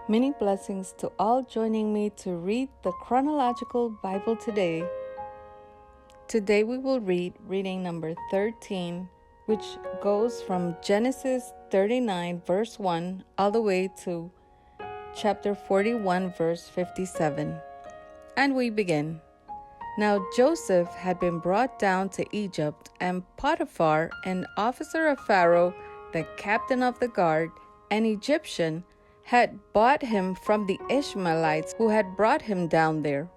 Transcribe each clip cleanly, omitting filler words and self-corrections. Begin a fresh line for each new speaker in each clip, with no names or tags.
Many blessings to all joining me to read the Chronological Bible today. Today we will read reading number 13, which goes from Genesis 39 verse 1 all the way to chapter 41 verse 57. And we begin. Now Joseph had been brought down to Egypt, and Potiphar, an officer of Pharaoh, the captain of the guard, an Egyptian, had bought him from the Ishmaelites who had brought him down there.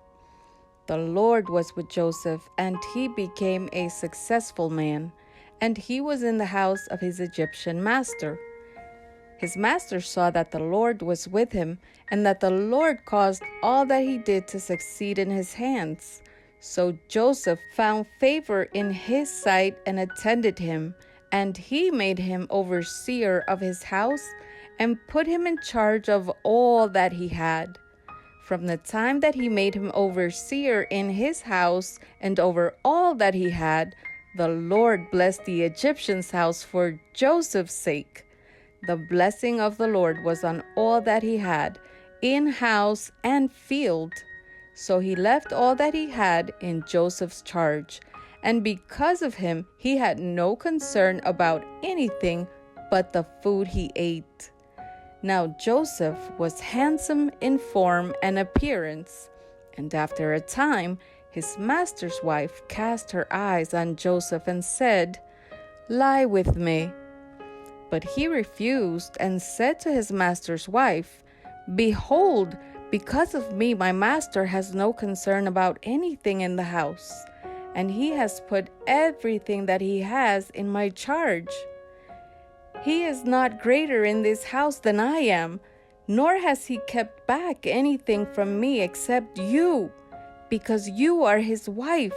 The Lord was with Joseph, and he became a successful man, and he was in the house of his Egyptian master. His master saw that the Lord was with him, and that the Lord caused all that he did to succeed in his hands. So Joseph found favor in his sight and attended him, and he made him overseer of his house and put him in charge of all that he had. From the time that he made him overseer in his house and over all that he had, the Lord blessed the Egyptian's house for Joseph's sake. The blessing of the Lord was on all that he had, in house and field. So he left all that he had in Joseph's charge, and because of him he had no concern about anything but the food he ate. Now Joseph was handsome in form and appearance, and after a time his master's wife cast her eyes on Joseph and said, "Lie with me." But he refused and said to his master's wife, "Behold, because of me my master has no concern about anything in the house, and he has put everything that he has in my charge. He is not greater in this house than I am, nor has he kept back anything from me except you, because you are his wife.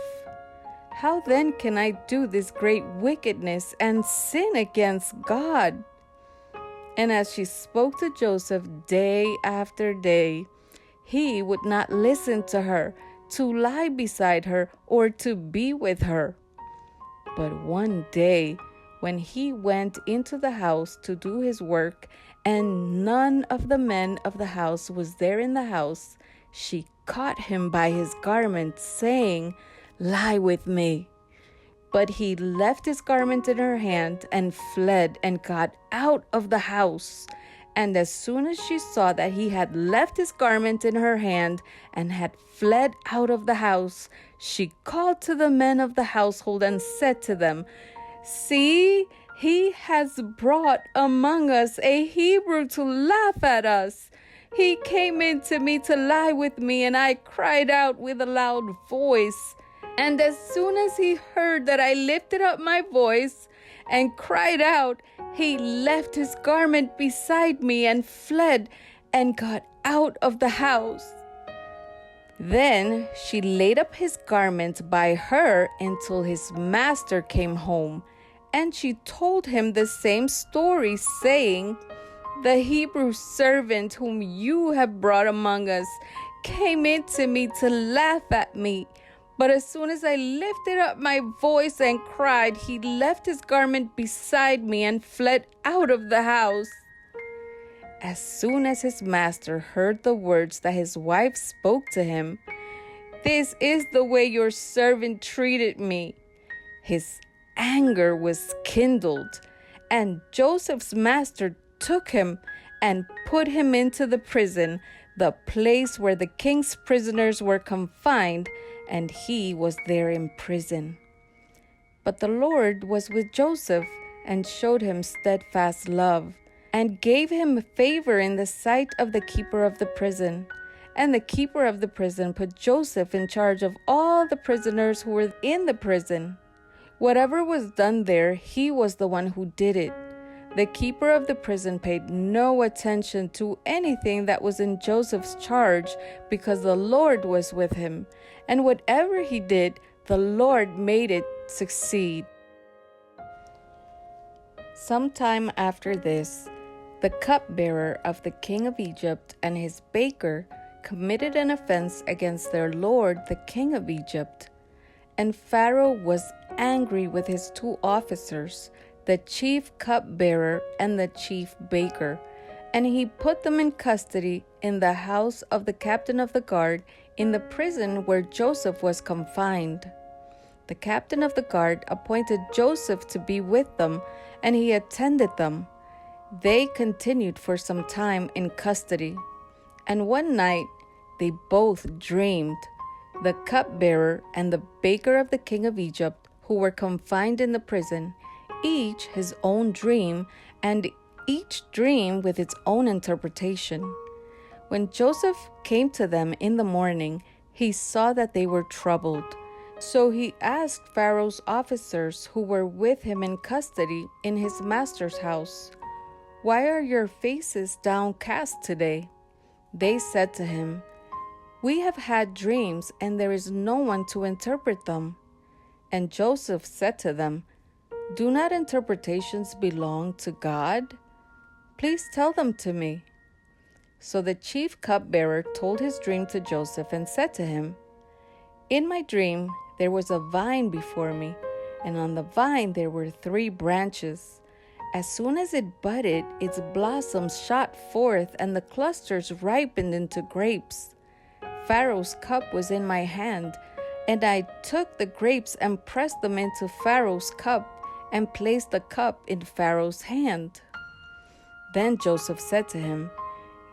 How then can I do this great wickedness and sin against God?" And as she spoke to Joseph day after day, he would not listen to her, to lie beside her, or to be with her. But one day, when he went into the house to do his work, and none of the men of the house was there in the house, she caught him by his garment, saying, "Lie with me." But he left his garment in her hand and fled and got out of the house. And as soon as she saw that he had left his garment in her hand and had fled out of the house, she called to the men of the household and said to them, "See, he has brought among us a Hebrew to laugh at us. He came in to me to lie with me, and I cried out with a loud voice. And as soon as he heard that I lifted up my voice and cried out, he left his garment beside me and fled and got out of the house." Then she laid up his garment by her until his master came home, and she told him the same story, saying, "The Hebrew servant whom you have brought among us came in to me to laugh at me. But as soon as I lifted up my voice and cried, he left his garment beside me and fled out of the house." As soon as his master heard the words that his wife spoke to him, "This is the way your servant treated me," his anger was kindled, and Joseph's master took him and put him into the prison, the place where the king's prisoners were confined, and he was there in prison. But the Lord was with Joseph and showed him steadfast love, and gave him favor in the sight of the keeper of the prison. And the keeper of the prison put Joseph in charge of all the prisoners who were in the prison. Whatever was done there, he was the one who did it. The keeper of the prison paid no attention to anything that was in Joseph's charge, because the Lord was with him, and whatever he did, the Lord made it succeed. Sometime after this, the cupbearer of the king of Egypt and his baker committed an offense against their lord, the king of Egypt. And Pharaoh was angry with his two officers, the chief cupbearer and the chief baker, And he put them in custody in the house of the captain of the guard, in the prison where Joseph was confined. The captain of the guard appointed Joseph to be with them, and he attended them. They continued for some time in custody. And one night they both dreamed, the cupbearer and the baker of the king of Egypt, who were confined in the prison, each his own dream, and each dream with its own interpretation. When Joseph came to them in the morning, he saw that they were troubled. So he asked Pharaoh's officers who were with him in custody in his master's house, "Why are your faces downcast today?" They said to him, "We have had dreams, and there is no one to interpret them." And Joseph said to them, "Do not interpretations belong to God? Please tell them to me." So the chief cupbearer told his dream to Joseph and said to him, "In my dream there was a vine before me, and on the vine there were 3 branches. As soon as it budded, its blossoms shot forth, and the clusters ripened into grapes. Pharaoh's cup was in my hand, and I took the grapes and pressed them into Pharaoh's cup, and placed the cup in Pharaoh's hand." Then Joseph said to him,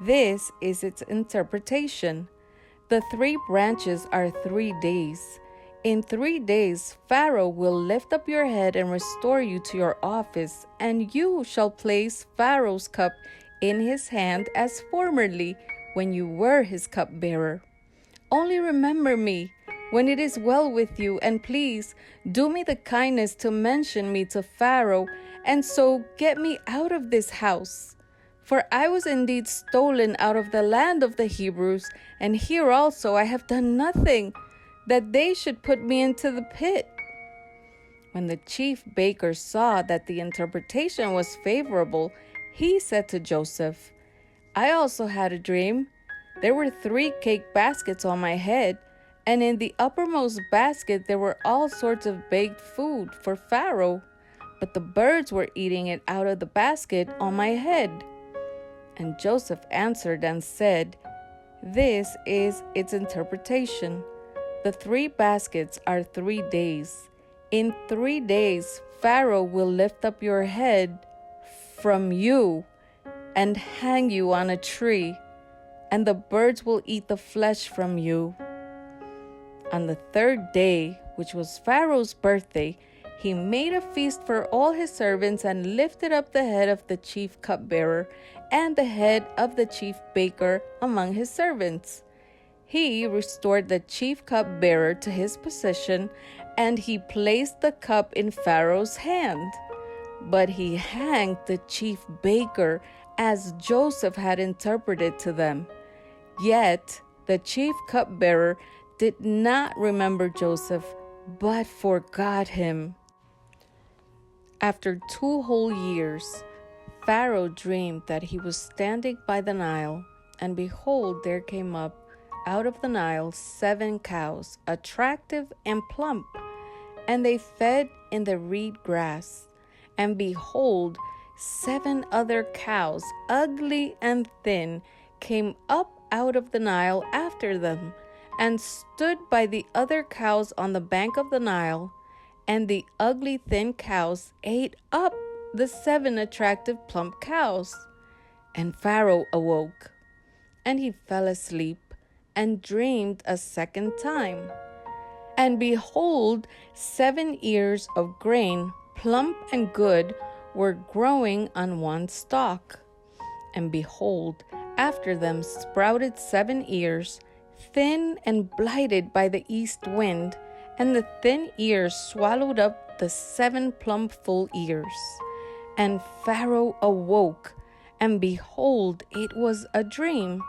"This is its interpretation. The 3 branches are 3 days. In 3 days, Pharaoh will lift up your head and restore you to your office, and you shall place Pharaoh's cup in his hand as formerly when you were his cupbearer. Only remember me when it is well with you, and please do me the kindness to mention me to Pharaoh, and so get me out of this house. For I was indeed stolen out of the land of the Hebrews, and here also I have done nothing, that they should put me into the pit." When the chief baker saw that the interpretation was favorable, he said to Joseph, "I also had a dream. There were 3 cake baskets on my head, and in the uppermost basket there were all sorts of baked food for Pharaoh, but the birds were eating it out of the basket on my head." And Joseph answered and said, "This is its interpretation. The 3 baskets are 3 days. In 3 days, Pharaoh will lift up your head from you and hang you on a tree, and the birds will eat the flesh from you." On the 3rd day, which was Pharaoh's birthday, he made a feast for all his servants and lifted up the head of the chief cupbearer and the head of the chief baker among his servants. He restored the chief cupbearer to his position, and he placed the cup in Pharaoh's hand. But he hanged the chief baker as Joseph had interpreted to them. Yet the chief cupbearer did not remember Joseph, but forgot him. After 2 whole years, Pharaoh dreamed that he was standing by the Nile, and behold, there came up out of the Nile 7 cows, attractive and plump, and they fed in the reed grass. And behold, 7 other cows, ugly and thin, came up out of the Nile after them, and stood by the other cows on the bank of the Nile. And the ugly thin cows ate up the 7 attractive plump cows. And Pharaoh awoke, and he fell asleep, and dreamed a second time. And behold, 7 ears of grain, plump and good, were growing on one stalk. And behold, after them sprouted 7 ears, thin and blighted by the east wind, and the thin ears swallowed up the 7 plump full ears. And Pharaoh awoke, and behold, it was a dream.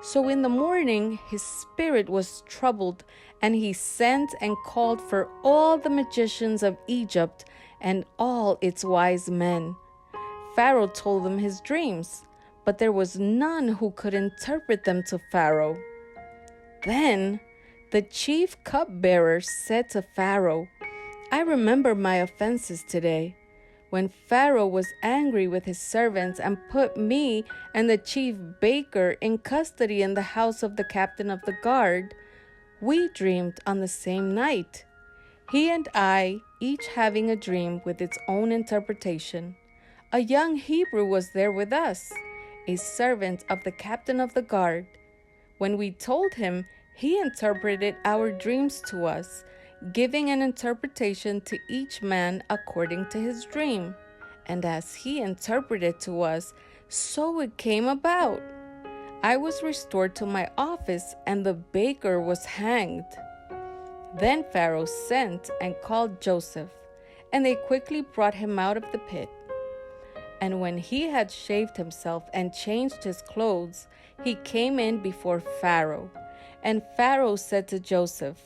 So in the morning his spirit was troubled, and he sent and called for all the magicians of Egypt and all its wise men. Pharaoh told them his dreams, but there was none who could interpret them to Pharaoh. Then the chief cupbearer said to Pharaoh, "I remember my offenses today. when Pharaoh was angry with his servants and put me and the chief baker in custody in the house of the captain of the guard, we dreamed on the same night, he and I, each having a dream with its own interpretation. A young Hebrew was there with us, a servant of the captain of the guard. When we told him, he interpreted our dreams to us, giving an interpretation to each man according to his dream. And as he interpreted to us, so it came about. I was restored to my office, and the baker was hanged. Then Pharaoh sent and called Joseph, and they quickly brought him out of the pit. And when he had shaved himself and changed his clothes, he came in before Pharaoh. And Pharaoh said to Joseph,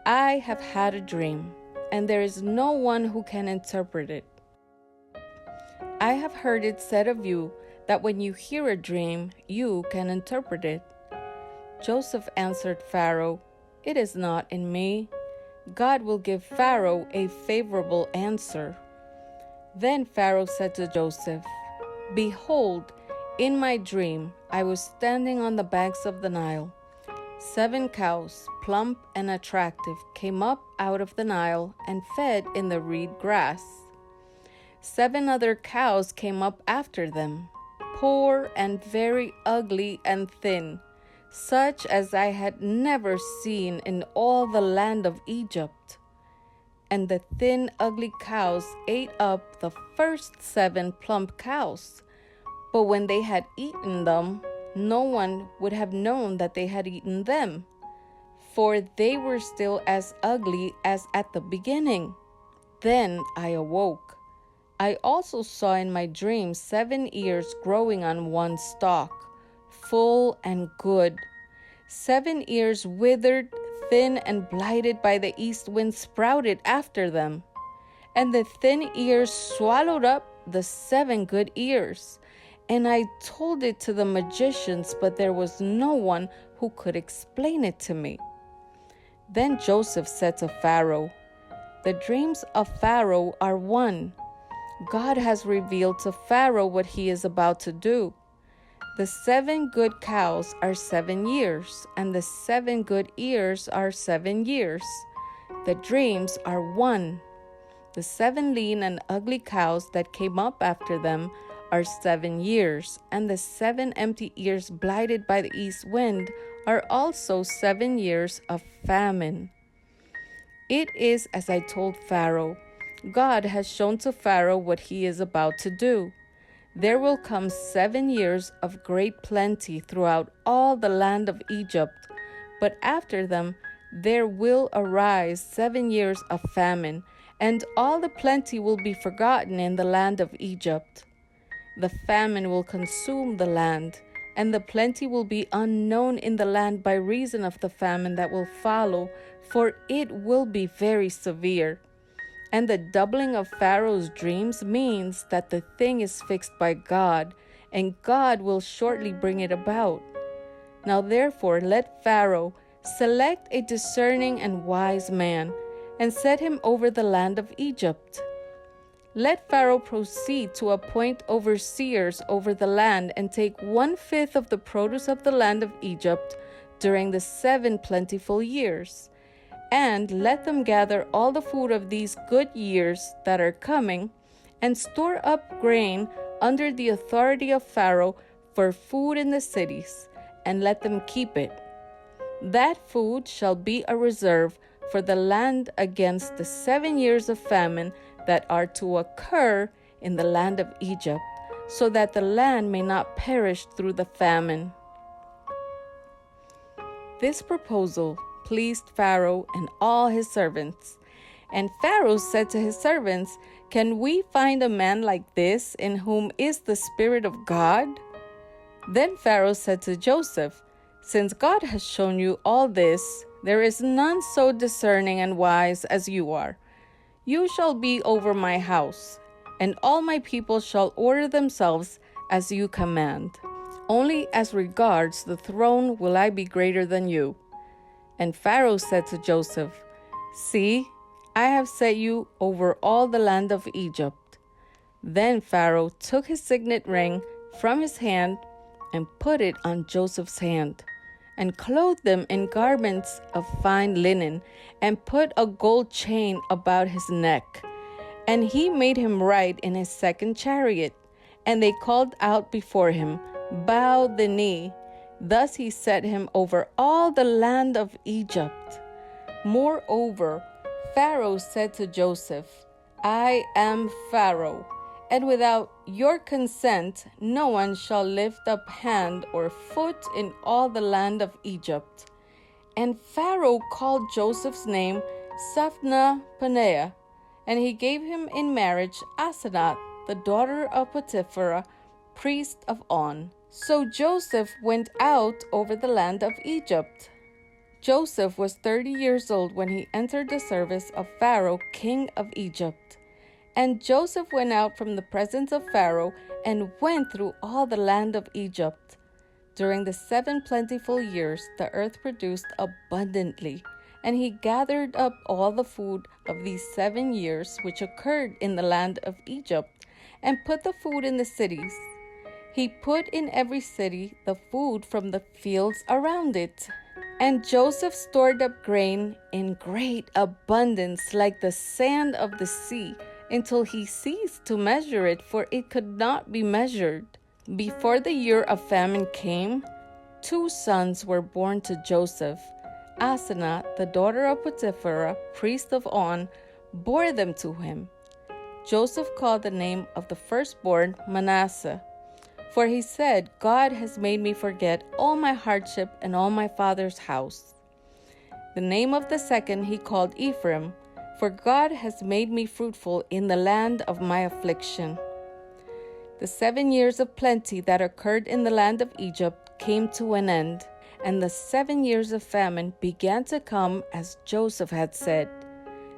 I have had a dream, and there is no one who can interpret it. I have heard it said of you that when you hear a dream, you can interpret it. Joseph answered Pharaoh, It is not in me. God will give Pharaoh a favorable answer. Then Pharaoh said to Joseph, Behold, in my dream I was standing on the banks of the Nile. 7 cows, plump and attractive, came up out of the Nile and fed in the reed grass. 7 other cows came up after them, poor and very ugly and thin, such as I had never seen in all the land of Egypt. And the thin, ugly cows ate up the first 7 plump cows. But when they had eaten them, no one would have known that they had eaten them, for they were still as ugly as at the beginning. Then I awoke. I also saw in my dream 7 ears growing on one stalk, full and good. 7 ears withered, thin and blighted by the east wind sprouted after them. And the thin ears swallowed up the 7 good ears. And I told it to the magicians, but there was no one who could explain it to me. Then Joseph said to Pharaoh, The dreams of Pharaoh are one. God has revealed to Pharaoh what he is about to do. The 7 good cows are 7 years, and the 7 good ears are 7 years. The dreams are one. The 7 lean and ugly cows that came up after them are 7 years, and the 7 empty ears blighted by the east wind are also 7 years of famine. It is as I told Pharaoh. God has shown to Pharaoh what he is about to do. There will come 7 years of great plenty throughout all the land of Egypt, but after them there will arise 7 years of famine, and all the plenty will be forgotten in the land of Egypt. The famine will consume the land, and the plenty will be unknown in the land by reason of the famine that will follow, for it will be very severe. And the doubling of Pharaoh's dreams means that the thing is fixed by God, and God will shortly bring it about. Now therefore let Pharaoh select a discerning and wise man, and set him over the land of Egypt. Let Pharaoh proceed to appoint overseers over the land, and take 1/5 of the produce of the land of Egypt during the 7 plentiful years. And let them gather all the food of these good years that are coming, and store up grain under the authority of Pharaoh for food in the cities, and let them keep it. That food shall be a reserve for the land against the 7 years of famine that are to occur in the land of Egypt, so that the land may not perish through the famine. This proposal pleased Pharaoh and all his servants. And Pharaoh said to his servants, Can we find a man like this in whom is the Spirit of God? Then Pharaoh said to Joseph, Since God has shown you all this, there is none so discerning and wise as you are. You shall be over my house, and all my people shall order themselves as you command. Only as regards the throne will I be greater than you. And Pharaoh said to Joseph, See, I have set you over all the land of Egypt. Then Pharaoh took his signet ring from his hand and put it on Joseph's hand, and clothed him in garments of fine linen, and put a gold chain about his neck. And he made him ride in his second chariot. And they called out before him, "Bow the knee." Thus he set him over all the land of Egypt. Moreover, Pharaoh said to Joseph, "I am Pharaoh, and without your consent no one shall lift up hand or foot in all the land of Egypt." And Pharaoh called Joseph's name Saphnath-Paneah, and he gave him in marriage Asenath, the daughter of Potiphar, priest of On. So Joseph went out over the land of Egypt. Joseph was 30 years old when he entered the service of Pharaoh, king of Egypt. And Joseph went out from the presence of Pharaoh and went through all the land of Egypt. During the 7 plentiful years, the earth produced abundantly, and he gathered up all the food of these 7 years which occurred in the land of Egypt, and put the food in the cities. He put in every city the food from the fields around it. And Joseph stored up grain in great abundance, like the sand of the sea, until he ceased to measure it, for it could not be measured. Before the year of famine came, 2 sons were born to Joseph. Asenath, the daughter of Potiphar, priest of On, bore them to him. Joseph called the name of the firstborn Manasseh, for he said, "God has made me forget all my hardship and all my father's house." The name of the second he called Ephraim, for God has made me fruitful in the land of my affliction. The 7 years of plenty that occurred in the land of Egypt came to an end, and the 7 years of famine began to come as Joseph had said.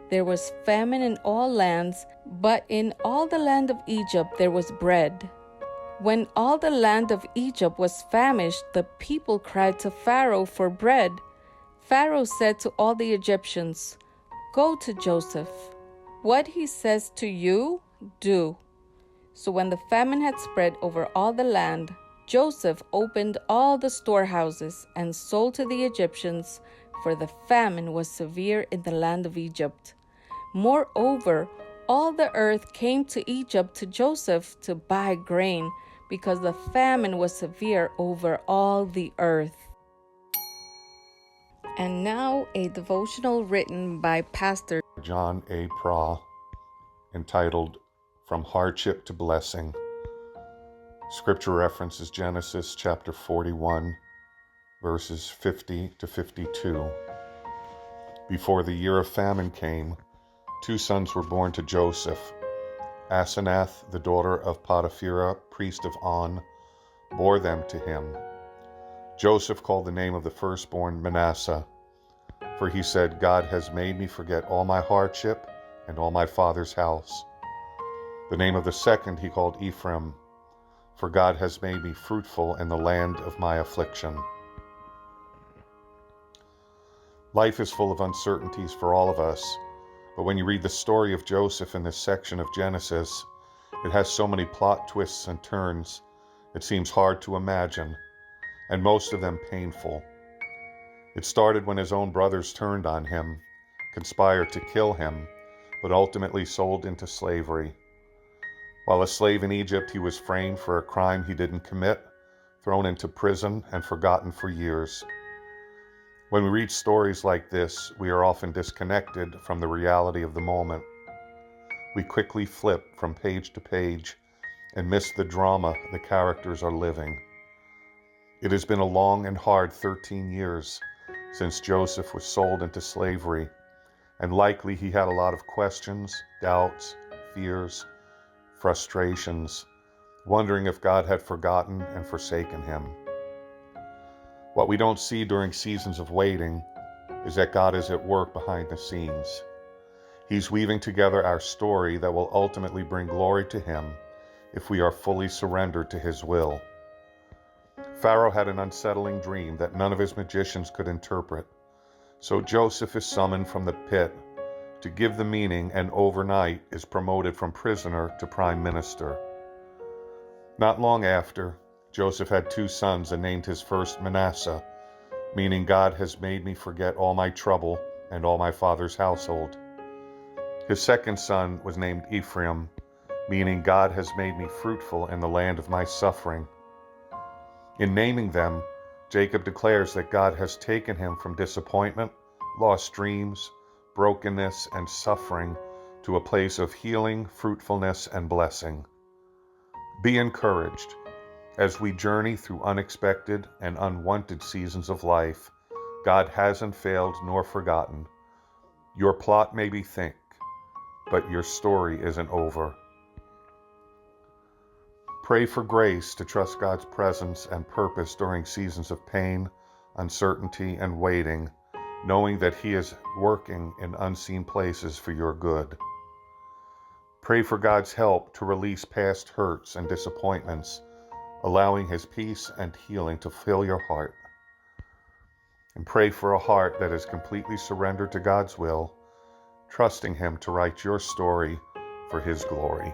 There was famine in all lands, but in all the land of Egypt there was bread. When all the land of Egypt was famished, the people cried to Pharaoh for bread. Pharaoh said to all the Egyptians, "Go to Joseph. What he says to you, do." So when the famine had spread over all the land, Joseph opened all the storehouses and sold to the Egyptians, for the famine was severe in the land of Egypt. Moreover, all the earth came to Egypt to Joseph to buy grain, because the famine was severe over all the earth. And now a devotional written by Pastor
John A. Pra, entitled From Hardship to Blessing. Scripture reference is Genesis chapter 41, verses 50 to 52. Before the year of famine came, 2 sons were born to Joseph. Asenath, the daughter of Potiphar, priest of On, bore them to him. Joseph called the name of the firstborn Manasseh, for he said, "God has made me forget all my hardship and all my father's house." The name of the second he called Ephraim, for God has made me fruitful in the land of my affliction. Life is full of uncertainties for all of us, but when you read the story of Joseph in this section of Genesis, it has so many plot twists and turns, it seems hard to imagine, and most of them painful. It started when his own brothers turned on him, conspired to kill him, but ultimately sold into slavery. While a slave in Egypt, he was framed for a crime he didn't commit, thrown into prison, and forgotten for years. When we read stories like this, we are often disconnected from the reality of the moment. We quickly flip from page to page and miss the drama the characters are living. It has been a long and hard 13 years since Joseph was sold into slavery, and likely he had a lot of questions, doubts, fears, frustrations, wondering if God had forgotten and forsaken him. What we don't see during seasons of waiting is that God is at work behind the scenes. He's weaving together our story that will ultimately bring glory to him if we are fully surrendered to his will. Pharaoh had an unsettling dream that none of his magicians could interpret, so Joseph is summoned from the pit to give the meaning, and overnight is promoted from prisoner to prime minister. Not long after, Joseph had 2 sons and named his first Manasseh, meaning God has made me forget all my trouble and all my father's household. His second son was named Ephraim, meaning God has made me fruitful in the land of my suffering. In naming them, Jacob declares that God has taken him from disappointment, lost dreams, brokenness, and suffering to a place of healing, fruitfulness, and blessing. Be encouraged. As we journey through unexpected and unwanted seasons of life, God hasn't failed nor forgotten. Your plot may be thick, but your story isn't over. Pray for grace to trust God's presence and purpose during seasons of pain, uncertainty, and waiting, knowing that He is working in unseen places for your good. Pray for God's help to release past hurts and disappointments, allowing His peace and healing to fill your heart. And pray for a heart that is completely surrendered to God's will, trusting Him to write your story for His glory.